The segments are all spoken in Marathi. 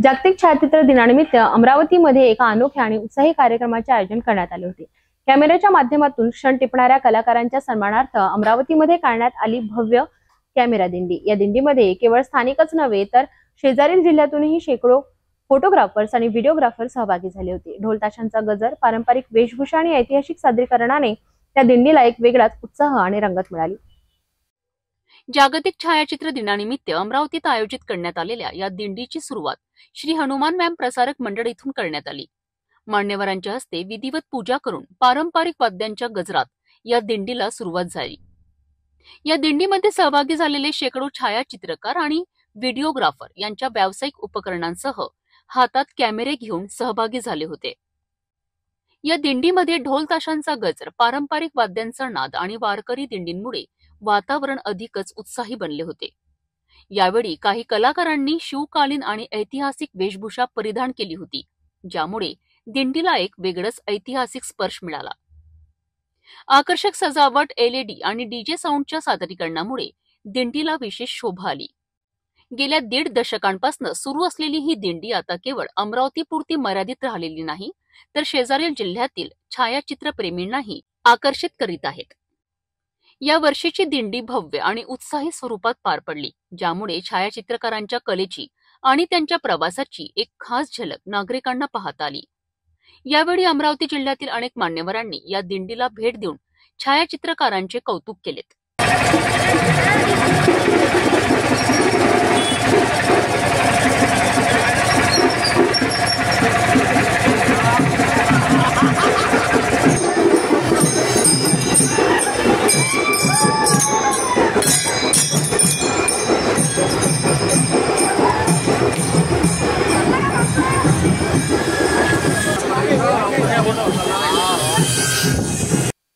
जागतिक छायाचित्र दिनानिमित्त अमरावतीमध्ये एका अनोख्या आणि उत्साही कार्यक्रमाचे आयोजन करण्यात आले होते। कॅमेऱ्याच्या माध्यमातून क्षण टिपणाऱ्या कलाकारांच्या सन्मानार्थ अमरावतीमध्ये काढण्यात आली भव्य कॅमेरा दिंडी। या दिंडीमध्ये केवळ स्थानिकच नव्हे तर शेजारील जिल्ह्यातूनही शेकडो फोटोग्राफर्स आणि व्हिडिओग्राफर सहभागी झाले होते। ढोल ताशांचा गजर, पारंपरिक वेशभूषा आणि ऐतिहासिक सादरीकरणाने त्या दिंडीला एक वेगळाच उत्साह आणि रंगत मिळाली। जागतिक छायाचित्र दिनानिमित्त अमरावतीत आयोजित करण्यात आलेल्या या दिंडीची सुरुवात श्री हनुमान व्यायाम प्रसारक मंडळ इथून करण्यात आली। मान्यवरांच्या हस्ते विधिवत पूजा करून पारंपरिक वाद्यांच्या गजरात या दिंडीला सुरुवात झाली। या दिंडीमध्ये सहभागी झालेले शेकडो छायाचित्रकार आणि व्हिडिओग्राफर यांच्या व्यावसायिक उपकरणांसह हातात कॅमेरे घेऊन सहभागी झाले होते। या दिंडीमध्ये ढोल ताशांचा गजर, पारंपरिक वाद्यांचा नाद आणि वारकरी दिंडींमुळे वातावरण अधिकच उत्साही बनले होते। यावेळी काही कलाकारांनी शिवकालीन आणि ऐतिहासिक वेशभूषा परिधान केली होती, ज्यामुळे दिंडीला एक वेगळाच ऐतिहासिक स्पर्श मिळाला। आकर्षक सजावट, LED आणि DJ साऊंडच्या सादरीकरणामुळे दिंडीला विशेष शोभा आली। गेल्या 1.5 दशकांपासून सुरू असलेली ही दिंडी आता केवळ अमरावतीपुरती मर्यादित राहिलेली नाही, तर शेजारील जिल्ह्यातील छायाचित्रप्रेमींनाही आकर्षित करीत आहेत। या वर्षीची दिंडी भव्य आणि उत्साही स्वरूपात पार पडली, ज्यामुळे छायाचित्रकारांच्या कलेची आणि त्यांच्या प्रवासाची एक खास झलक नागरिकांना पाहता आली। यावेळी अमरावती जिल्ह्यातील अनेक मान्यवरांनी या दिंडीला भेट देऊन छायाचित्रकारांचे कौतुक केलेत।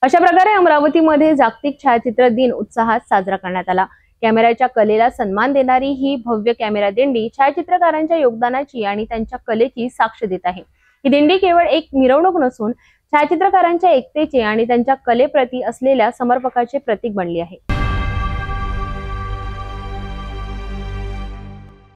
अशा प्रकारे अमरावतीमध्ये जागतिक छायाचित्र दिन उत्साहात साजरा करण्यात आला। कॅमेऱ्याच्या कलेला सन्मान देणारी ही भव्य कॅमेरा दिंडी छायाचित्रकारांच्या योगदानाची आणि त्यांच्या कलेची साक्ष देत आहे। ही दिंडी केवळ एक मिरवणूक नसून छायाचित्रकारांच्या एकतेचे आणि त्यांच्या कलेप्रती असलेल्या समर्पणाचे प्रतीक बनली आहे।